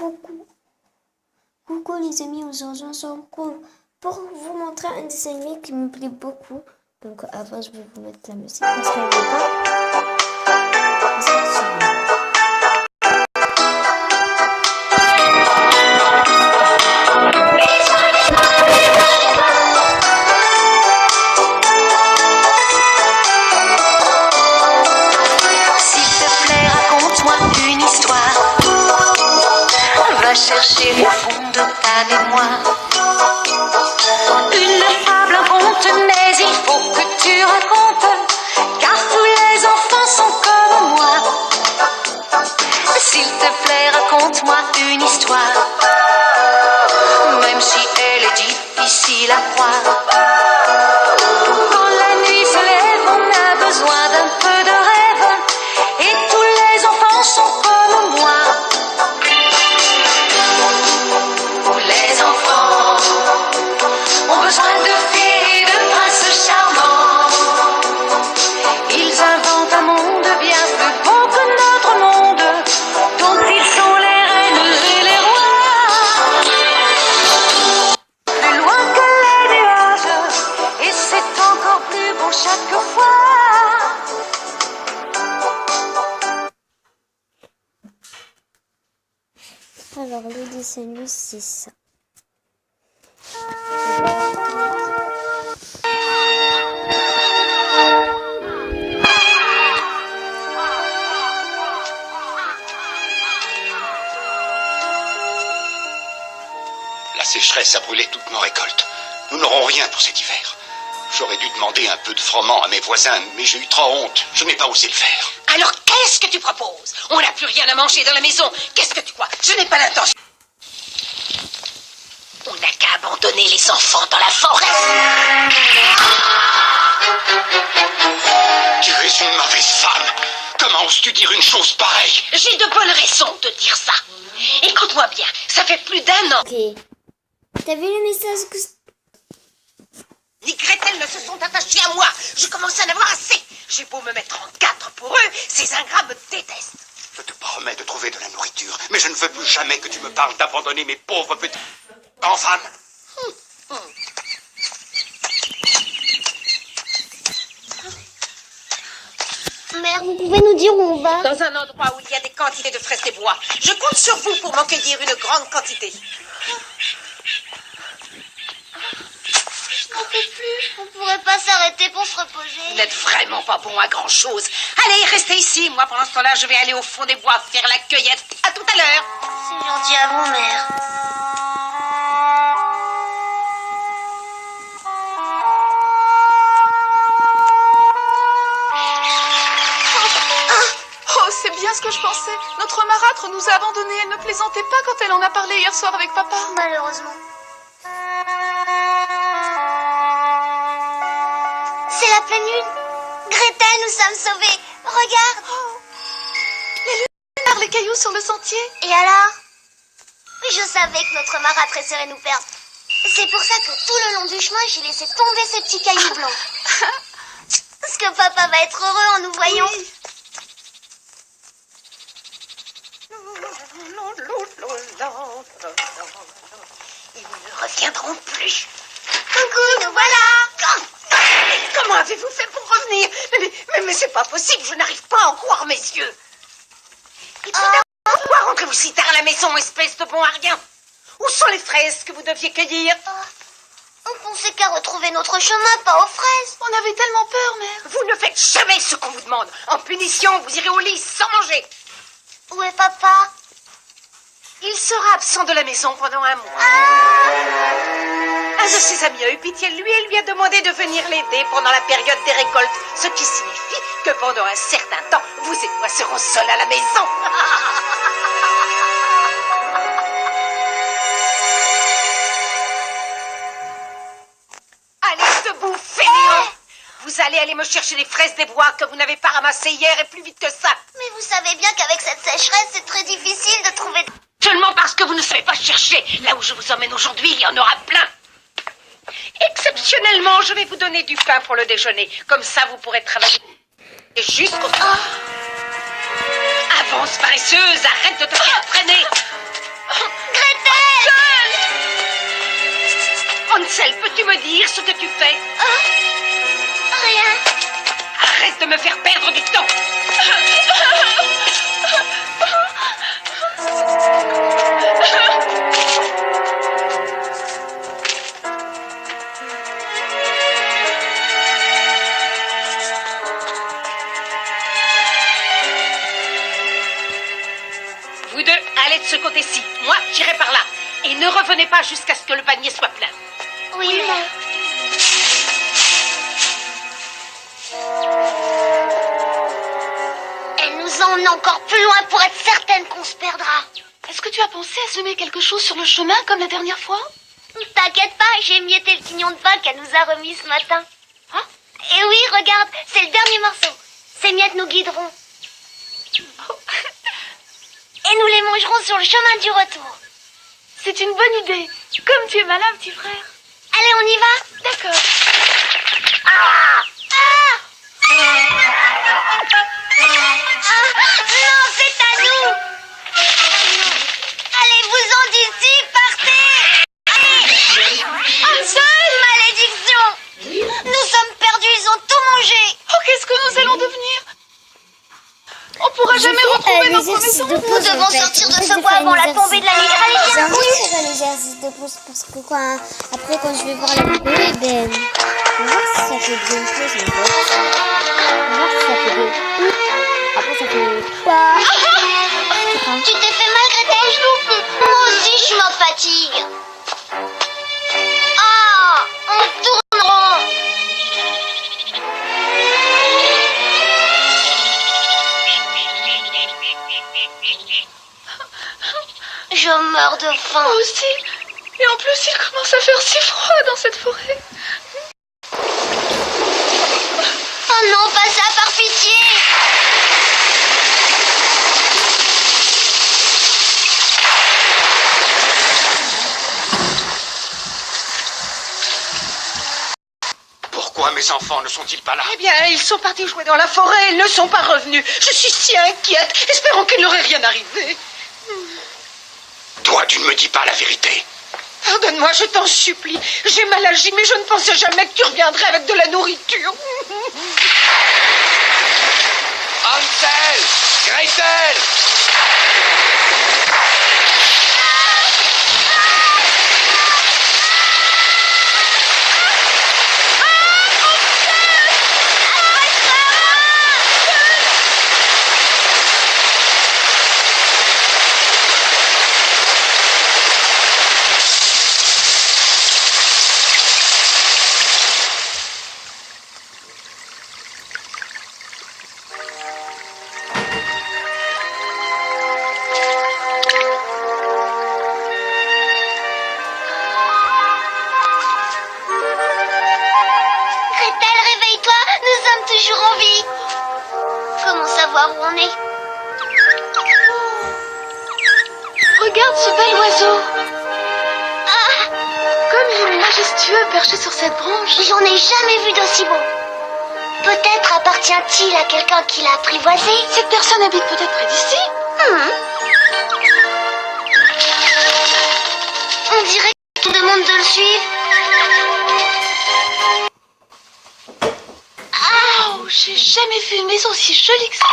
Coucou, coucou les amis, aujourd'hui on se retrouve pour vous montrer un dessin animé qui me plaît beaucoup. Donc avant je vais vous mettre la musique parce qu'elle n'est pas. Chercher au fond de ta mémoire une fable, un conte, mais il faut que tu racontes, car tous les enfants sont comme moi. S'il te plaît, raconte-moi une histoire, même si elle est difficile à croire. Quand la nuit se lève, on a besoin d'un peu de rêve, et tous les enfants sont comme moi. Les enfants ont besoin de fées et de princes charmants. Ils inventent un monde bien plus beau que notre monde, dont ils sont les reines et les rois. Plus loin que les nuages, et c'est encore plus beau chaque fois. Alors le dessin animé c'est ça. La sécheresse a brûlé toute nos récoltes. Nous n'aurons rien pour cet hiver. J'aurais dû demander un peu de froment à mes voisins, mais j'ai eu trop honte. Je n'ai pas osé le faire. Alors qu'est-ce que tu proposes? On n'a plus rien à manger dans la maison. Qu'est-ce que tu crois? Je n'ai pas l'intention. On n'a qu'à abandonner les enfants dans la forêt. Tu es une mauvaise femme. Comment oses-tu dire une chose pareille? J'ai de bonnes raisons de dire ça. Écoute-moi bien, ça fait plus d'1 an. Ok. T'as vu le message que... Ni Gretel ne se sont attachés à moi. Je commence à en avoir assez. J'ai beau me mettre en 4 pour eux, ces ingrats me détestent. Je te promets de trouver de la nourriture, mais je ne veux plus jamais que tu me parles d'abandonner mes pauvres petits enfants. Mère, vous pouvez nous dire où on va? Dans un endroit où il y a des quantités de fraises des bois. Je compte sur vous pour m'en cueillir une grande quantité. Je n'en peux plus. On pourrait pas s'arrêter pour se reposer. Vous n'êtes vraiment pas bon à grand-chose. Allez, restez ici. Moi, pendant ce temps-là, je vais aller au fond des bois faire la cueillette. À tout à l'heure. C'est gentil à vous, mère. Oh, c'est bien ce que je pensais. Notre marâtre nous a abandonnés. Elle ne plaisantait pas quand elle en a parlé hier soir avec papa. Malheureusement. C'est la pleine lune. Gretel, nous sommes sauvés. Regarde. Les cailloux sur le sentier. Et alors? Je savais que notre marâtre essaierait de nous perdre. C'est pour ça que tout le long du chemin, j'ai laissé tomber ces petits cailloux blancs. Parce que papa va être heureux en nous voyant. Oui. Ils ne reviendront plus. Coucou, nous voilà. Comment avez-vous fait pour revenir? Mais c'est pas possible, je n'arrive pas à en croire mes yeux. Et pourquoi rentrez-vous si tard à la maison, espèce de bon à rien? Où sont les fraises que vous deviez cueillir? On pensait qu'à retrouver notre chemin, pas aux fraises. On avait tellement peur, mère. Vous ne faites jamais ce qu'on vous demande. En punition, vous irez au lit sans manger. Où est papa? Il sera absent de la maison pendant 1 mois. Un de ses amis a eu pitié de lui et lui a demandé de venir l'aider pendant la période des récoltes, ce qui signifie que pendant un certain temps, vous et moi serons seuls à la maison. Allez, debout, fainéant! Vous allez aller me chercher les fraises des bois que vous n'avez pas ramassées hier et plus vite que ça. Mais vous savez bien qu'avec cette sécheresse, c'est très difficile de trouver... Seulement parce que vous ne savez pas chercher. Là où je vous emmène aujourd'hui, il y en aura plein. Exceptionnellement, je vais vous donner du pain pour le déjeuner. Comme ça, vous pourrez travailler jusqu'au... Avance, paresseuse, arrête de te faire traîner. Peux-tu me dire ce que tu fais? Rien. Arrête de me faire perdre du temps. Vous deux, allez de ce côté-ci. Moi, j'irai par là. Et ne revenez pas jusqu'à ce que le panier soit plein. Oui, mère. Elle nous emmène encore plus loin pour être certaine qu'on se perdra. Est-ce que tu as pensé à semer quelque chose sur le chemin comme la dernière fois? T'inquiète pas, j'ai émietté le quignon de pain qu'elle nous a remis ce matin. Hein? Et oui, regarde, c'est le dernier morceau. Ces miettes nous guideront. Et nous les mangerons sur le chemin du retour. C'est une bonne idée. Comme tu es malin, petit frère. Allez, on y va? D'accord. Ah! Non, c'est à nous! Allez-vous-en d'ici, partez! Allez! Hansel! Malédiction! Nous sommes perdus, ils ont tout mangé! Oh, qu'est-ce que nous allons devenir? On pourra jamais retrouver notre maison. Nous devons sortir de ce bois avant la tombée de la nuit. Allez, J'ai viens! envie de faire l'exercice de pouce parce que après quand je vais voir la vidéo, eh ben, on va voir si ça fait bien plus en fait. On va voir si ça fait bien. Après ça fait pas. Tu t'es fait mal, Gretel? Moi aussi, je me fatigue. Ah! On tourne rond. Je meurs de faim. Moi aussi. Et en plus, il commence à faire si froid dans cette forêt. Oh non, pas ça, par pitié! Pourquoi mes enfants ne sont-ils pas là? Eh bien, ils sont partis jouer dans la forêt, ils ne sont pas revenus. Je suis si inquiète. Espérons qu'il n'aurait rien arrivé. Toi, tu ne me dis pas la vérité. Pardonne-moi, je t'en supplie. J'ai mal agi, mais je ne pensais jamais que tu reviendrais avec de la nourriture. Hansel! Gretel! Gretel, réveille-toi, nous sommes toujours en vie. Comment savoir où on est? Regarde ce bel oiseau. Ah! Comme il est majestueux perché sur cette branche. J'en ai jamais vu d'aussi beau. Peut-être appartient-il à quelqu'un qui l'a apprivoisé? Cette personne habite peut-être près d'ici. On dirait qu'on demande de le suivre. Oh, j'ai jamais vu une maison aussi jolie que ça.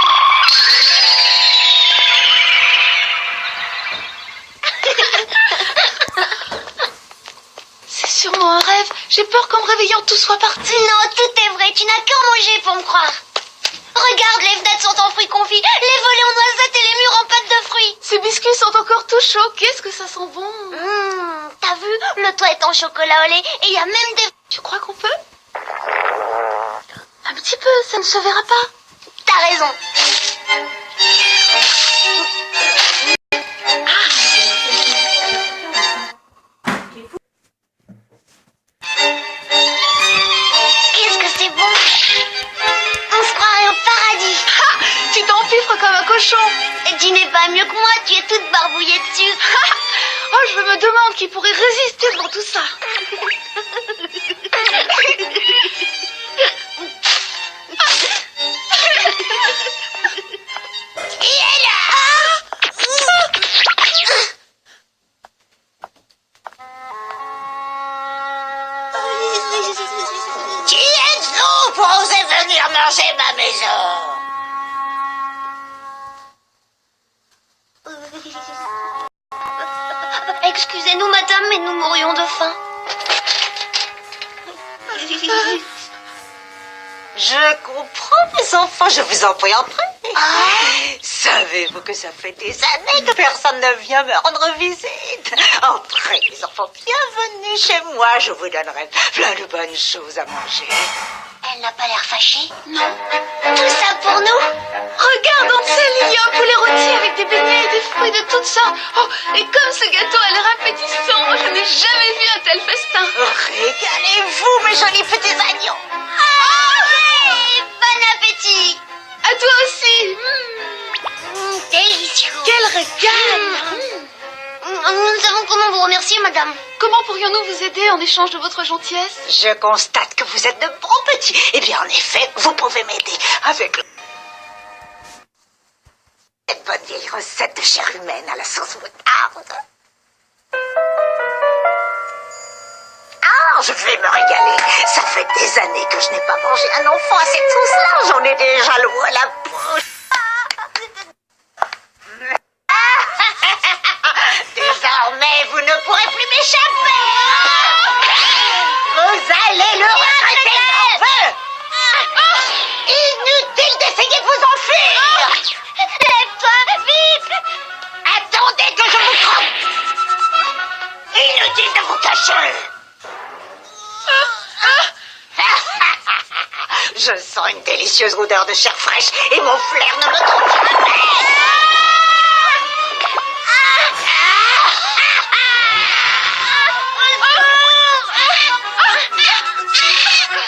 C'est sûrement un rêve. J'ai peur qu'en me réveillant tout soit parti. Non, tout est vrai, tu n'as qu'à manger pour me croire. Regarde, les fenêtres sont en fruits confits, les volets en noisettes et les murs en pâte de fruits. Ces biscuits sont encore tout chauds. Qu'est-ce que ça sent bon. T'as vu? Le toit est en chocolat au lait et il y a même des... Tu crois qu'on peut? Un petit peu, ça ne se verra pas. T'as raison. Qu'est-ce que c'est bon? On se croirait au paradis. Ah, tu t'empiffres comme un cochon. Et tu n'es pas mieux que moi, tu es toute barbouillée dessus. Oh, je me demande qui pourrait résister devant tout ça. Et elle a... manger ma maison. Excusez-nous, madame, mais nous mourions de faim. Je comprends, mes enfants, je vous en prie, en prie. Savez-vous que ça fait des années que personne ne vient me rendre visite? Entrez, les enfants, bienvenue chez moi, je vous donnerai plein de bonnes choses à manger. Elle n'a pas l'air fâchée. Non. Tout ça pour nous? Regarde, Ansel, il y a un poulet rôti avec des beignets et des fruits de toutes sortes. Oh, et comme ce gâteau a l'air appétissant, je n'ai jamais vu un tel festin. Régalez-vous, mes jolis petits agneaux. Oui, bon appétit. À toi aussi. Délicieux. Quel régal. Nous savons comment vous remercier, madame. Comment pourrions-nous vous aider en échange de votre gentillesse? Je constate que vous êtes de bons petits. Eh bien, en effet, vous pouvez m'aider avec cette bonne vieille recette de chair humaine à la sauce moutarde. Ah, je vais me régaler. Ça fait des années que je n'ai pas mangé un enfant à cette sauce-là. J'en ai déjà l'eau à la bouche. Désormais, vous ne pourrez plus m'échapper. Vous allez le regretter, nerveux. Inutile d'essayer de vous enfuir. Lève-toi, vite. Attendez que je vous croque. Inutile de vous cacher. Je sens une délicieuse odeur de chair fraîche et mon flair ne me trompe jamais.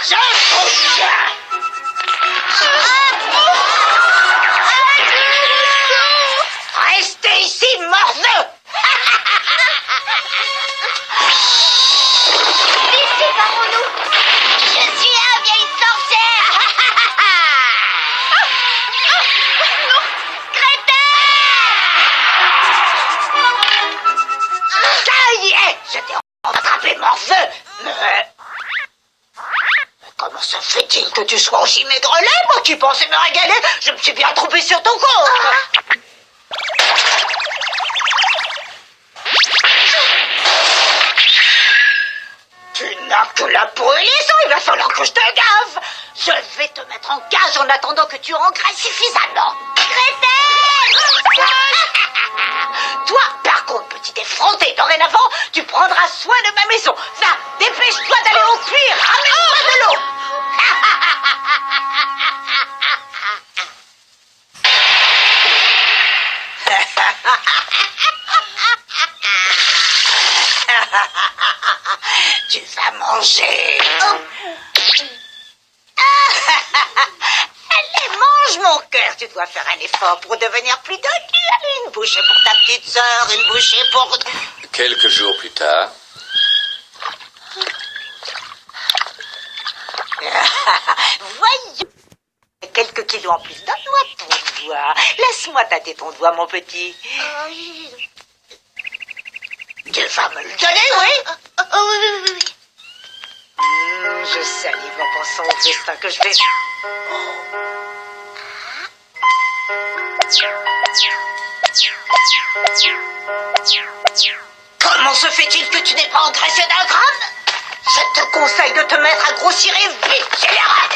Je vous tiens. Restez ici, morveux. Séparons-nous. Je suis la vieille sorcière. Ça y est, je t'ai rattrapé, morveux. Mais comment se fait-il que tu sois aussi maigrelet? Moi qui pensais me régaler, je me suis bien trompé sur ton compte. Tu n'as que la peau et les os, il va falloir que je te gave. Je vais te mettre en cage en attendant que tu engraisses suffisamment. Toi, par contre, petit effronté, dorénavant, tu prendras soin de ma maison. Va, dépêche-toi d'aller au puits, ramène-moi de l'eau. Tu vas manger. Allez, mange mon cœur. Tu dois faire un effort pour devenir plus dodu. Allez, une bouchée pour ta petite sœur, une bouchée pour... Quelques jours plus tard. Voyons. Quelques kilos en plus. Donne-moi ton doigt. Laisse-moi tâter ton doigt, mon petit. Tu vas me le donner, oui? Oui. Je salive en pensant au destin que je vais... Comment se fait-il que tu n'aies pas engraissé d'un gramme? Je te conseille de te mettre à grossir et vite, scélérat.